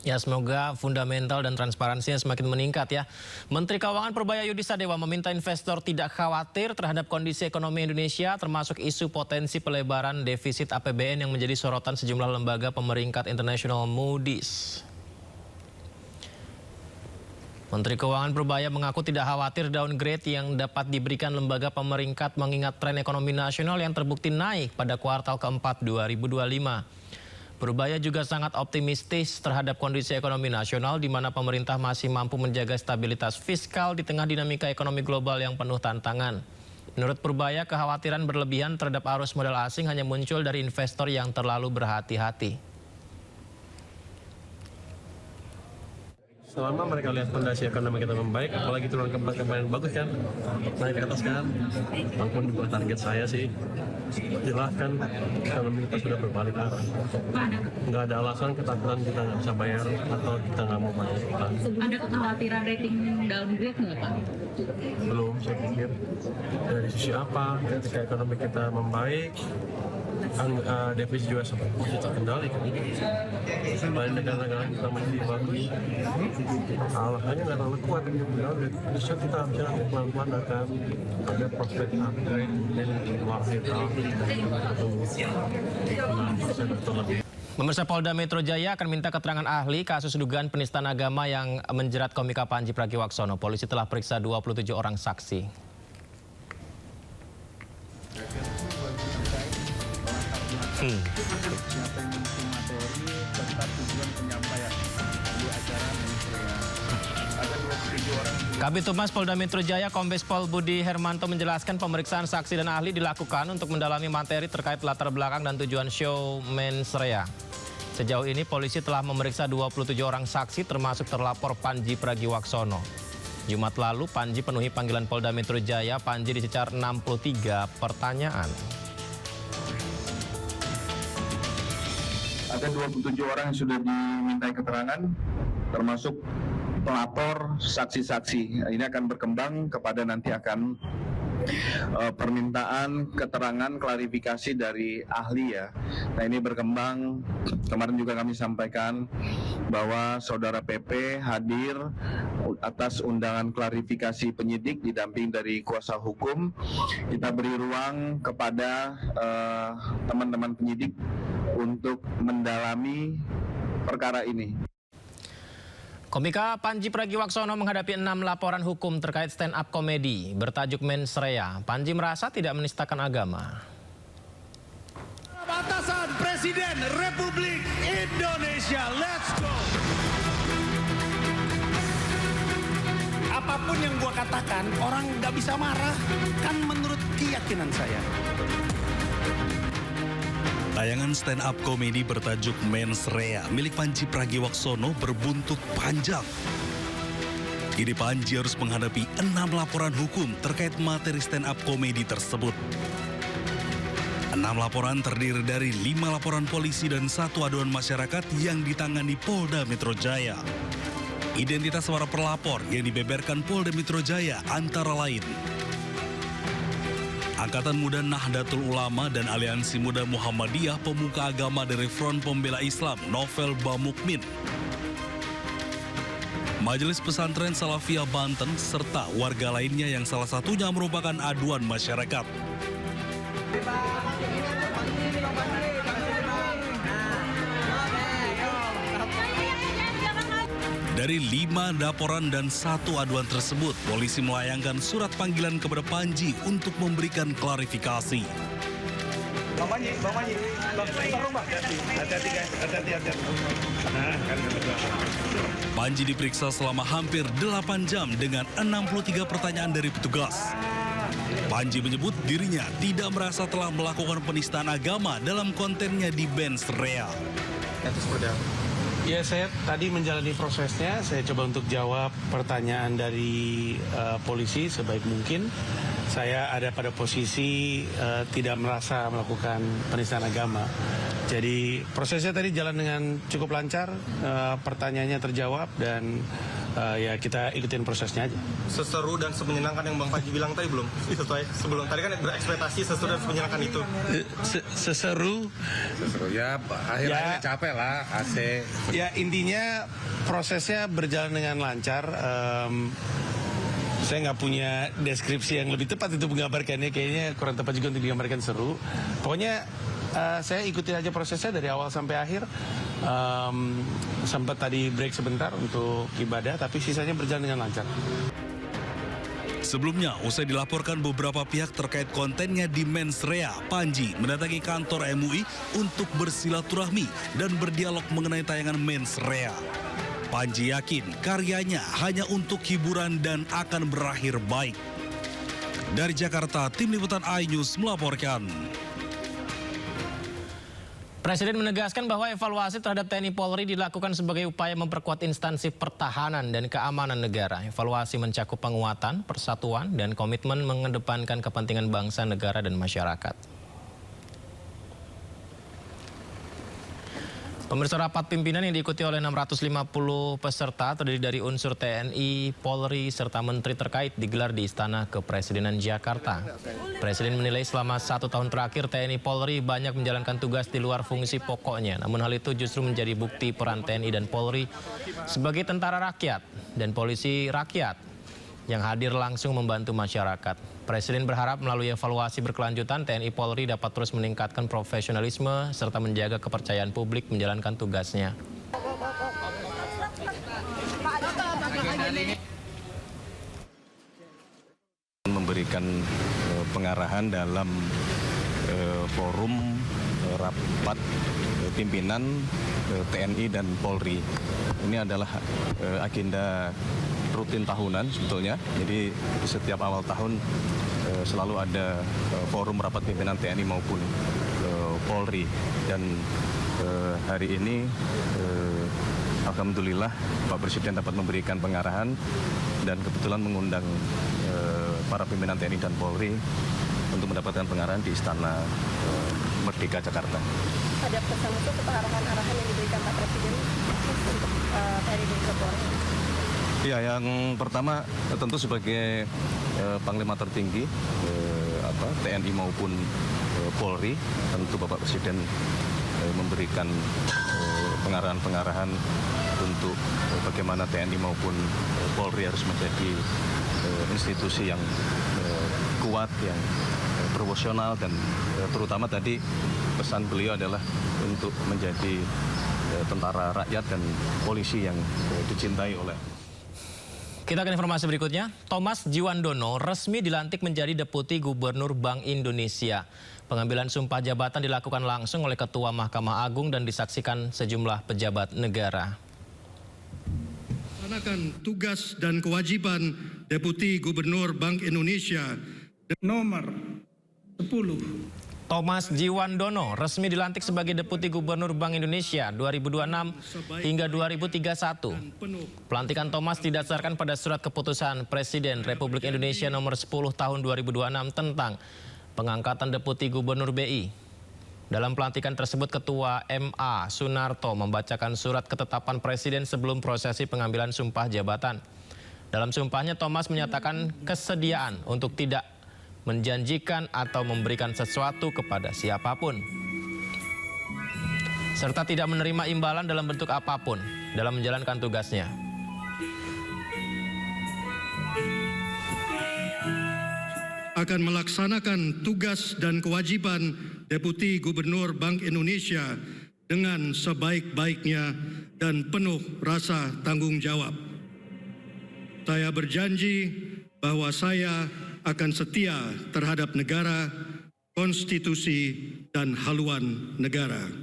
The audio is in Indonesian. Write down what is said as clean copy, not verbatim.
Ya, semoga fundamental dan transparansinya semakin meningkat ya. Menteri Keuangan Purbaya Yudisadewa meminta investor tidak khawatir terhadap kondisi ekonomi Indonesia, termasuk isu potensi pelebaran defisit APBN yang menjadi sorotan sejumlah lembaga pemeringkat internasional Moody's. Menteri Keuangan Purbaya mengaku tidak khawatir downgrade yang dapat diberikan lembaga pemeringkat mengingat tren ekonomi nasional yang terbukti naik pada kuartal keempat 2025. Purbaya juga sangat optimistis terhadap kondisi ekonomi nasional di mana pemerintah masih mampu menjaga stabilitas fiskal di tengah dinamika ekonomi global yang penuh tantangan. Menurut Purbaya, kekhawatiran berlebihan terhadap arus modal asing hanya muncul dari investor yang terlalu berhati-hati. Selama mereka lihat fondasi ekonomi kita membaik, apalagi turun kemarin bagus kan, naik ke atas kan, walaupun buat target saya sih, silahkan ekonomi kita sudah berbalik arah. Nggak ada alasan ketakutan kita nggak bisa bayar atau kita nggak mau bayar. Ada kekhawatiran rating downgrade nggak Pak? Belum, saya pikir dari sisi apa, ketika ekonomi kita membaik, defisit juga masih terkendali kan. Selain negara-negara kita masih bagus, alasannya nggak terlalu kuat bisa kita bisa pelan-pelan akan ada prospek upgrade dan warga Pemirsa, Polda Metro Jaya akan minta keterangan ahli kasus dugaan penistaan agama yang menjerat komika Panji Pragiwaksono. Polisi telah periksa 27 orang saksi. Kabid Humas Polda Metro Jaya Kombes Pol Budi Hermanto menjelaskan pemeriksaan saksi dan ahli dilakukan untuk mendalami materi terkait latar belakang dan tujuan show Mens Rea. Sejauh ini polisi telah memeriksa 27 orang saksi termasuk terlapor Panji Pragiwaksono. Jumat lalu Panji penuhi panggilan Polda Metro Jaya. Panji dicecar 63 pertanyaan. Ada 27 orang yang sudah dimintai keterangan, termasuk pelapor, saksi-saksi. Ini akan berkembang kepada nanti akan permintaan keterangan klarifikasi dari ahli ya. Nah, ini berkembang, kemarin juga kami sampaikan bahwa saudara PP hadir atas undangan klarifikasi penyidik didamping dari kuasa hukum. Kita beri ruang kepada teman-teman penyidik untuk mendalami perkara ini. Komika Panji Pragiwaksono menghadapi 6 laporan hukum terkait stand-up komedi bertajuk Mens Rea. Panji merasa tidak menistakan agama. Batasan Presiden Republik Indonesia, let's go! Apapun yang gua katakan, orang nggak bisa marah, kan menurut keyakinan saya. Tayangan stand-up komedi bertajuk Mens Rea milik Panji Pragiwaksono berbuntut panjang. Kini Panji harus menghadapi 6 laporan hukum terkait materi stand-up komedi tersebut. 6 laporan terdiri dari 5 laporan polisi dan 1 aduan masyarakat yang ditangani Polda Metro Jaya. Identitas para pelapor yang dibeberkan Polda Metro Jaya antara lain Angkatan Muda Nahdlatul Ulama dan Aliansi Muda Muhammadiyah Pemuka Agama dari Front Pembela Islam Novel Bamukmin, Majelis Pesantren Salafiyah Banten, serta warga lainnya yang salah satunya merupakan aduan masyarakat. Dari 5 laporan dan 1 aduan tersebut, polisi melayangkan surat panggilan kepada Panji untuk memberikan klarifikasi. Bang Panji, turun Bang. Hati-hati guys, hati-hati. Panji diperiksa selama hampir 8 jam dengan 63 pertanyaan dari petugas. Panji menyebut dirinya tidak merasa telah melakukan penistaan agama dalam kontennya di Mens Rea. Ya, saya tadi menjalani prosesnya, saya coba untuk jawab pertanyaan dari polisi sebaik mungkin. Saya ada pada posisi tidak merasa melakukan penistaan agama. Jadi prosesnya tadi jalan dengan cukup lancar, pertanyaannya terjawab dan ya kita ikutin prosesnya aja. Seseru dan semenyenangkan yang Bang Panji bilang tadi belum sesuai sebelum tadi kan berekspektasi seseru dan semenyenangkan itu. Seseru Ya, akhirnya capek lah, AC. ya, intinya prosesnya berjalan dengan lancar. Saya nggak punya deskripsi yang lebih tepat itu menggambarkannya, kayaknya kurang tepat juga untuk digambarkan seru. Pokoknya saya ikutin aja prosesnya dari awal sampai akhir. Sempat tadi break sebentar untuk ibadah, tapi sisanya berjalan dengan lancar. Sebelumnya, usai dilaporkan beberapa pihak terkait kontennya di Mensrea, Panji mendatangi kantor MUI untuk bersilaturahmi dan berdialog mengenai tayangan Mensrea. Panji yakin karyanya hanya untuk hiburan dan akan berakhir baik. Dari Jakarta, Tim Liputan iNews melaporkan. Presiden menegaskan bahwa evaluasi terhadap TNI Polri dilakukan sebagai upaya memperkuat instansi pertahanan dan keamanan negara. Evaluasi mencakup penguatan, persatuan, dan komitmen mengedepankan kepentingan bangsa, negara, dan masyarakat. Pemirsa, rapat pimpinan yang diikuti oleh 650 peserta terdiri dari unsur TNI, Polri, serta menteri terkait digelar di Istana Kepresidenan Jakarta. Presiden menilai selama 1 tahun terakhir TNI Polri banyak menjalankan tugas di luar fungsi pokoknya. Namun hal itu justru menjadi bukti peran TNI dan Polri sebagai tentara rakyat dan polisi rakyat yang hadir langsung membantu masyarakat. Presiden berharap melalui evaluasi berkelanjutan TNI Polri dapat terus meningkatkan profesionalisme serta menjaga kepercayaan publik menjalankan tugasnya. Memberikan pengarahan dalam forum rapat pimpinan TNI dan Polri. Ini adalah agenda rutin tahunan sebetulnya. Jadi setiap awal tahun selalu ada forum rapat pimpinan TNI maupun Polri. Dan hari ini alhamdulillah Pak Presiden dapat memberikan pengarahan dan kebetulan mengundang para pimpinan TNI dan Polri untuk mendapatkan pengarahan di Istana Merdeka Jakarta. Ada pesan untuk arahan-arahan yang diberikan Pak Presiden untuk TNI dan Polri? Ya, yang pertama tentu sebagai Panglima tertinggi TNI maupun Polri, tentu Bapak Presiden memberikan pengarahan-pengarahan untuk bagaimana TNI maupun Polri harus menjadi institusi yang kuat, yang profesional, dan terutama tadi pesan beliau adalah untuk menjadi tentara rakyat dan polisi yang dicintai oleh. Kita ke informasi berikutnya. Thomas Djiwandono resmi dilantik menjadi Deputi Gubernur Bank Indonesia. Pengambilan sumpah jabatan dilakukan langsung oleh Ketua Mahkamah Agung dan disaksikan sejumlah pejabat negara. Melaksanakan tugas dan kewajiban Deputi Gubernur Bank Indonesia nomor 10. Thomas Djiwandono resmi dilantik sebagai Deputi Gubernur Bank Indonesia 2026 hingga 2031. Pelantikan Thomas didasarkan pada surat keputusan Presiden Republik Indonesia nomor 10 tahun 2026 tentang pengangkatan Deputi Gubernur BI. Dalam pelantikan tersebut, Ketua MA Sunarto membacakan surat ketetapan Presiden sebelum prosesi pengambilan sumpah jabatan. Dalam sumpahnya, Thomas menyatakan kesediaan untuk tidak menjanjikan atau memberikan sesuatu kepada siapapun, serta tidak menerima imbalan dalam bentuk apapun dalam menjalankan tugasnya. Akan melaksanakan tugas dan kewajiban Deputi Gubernur Bank Indonesia dengan sebaik-baiknya dan penuh rasa tanggung jawab. Saya berjanji bahwa saya akan setia terhadap negara, konstitusi, dan haluan negara.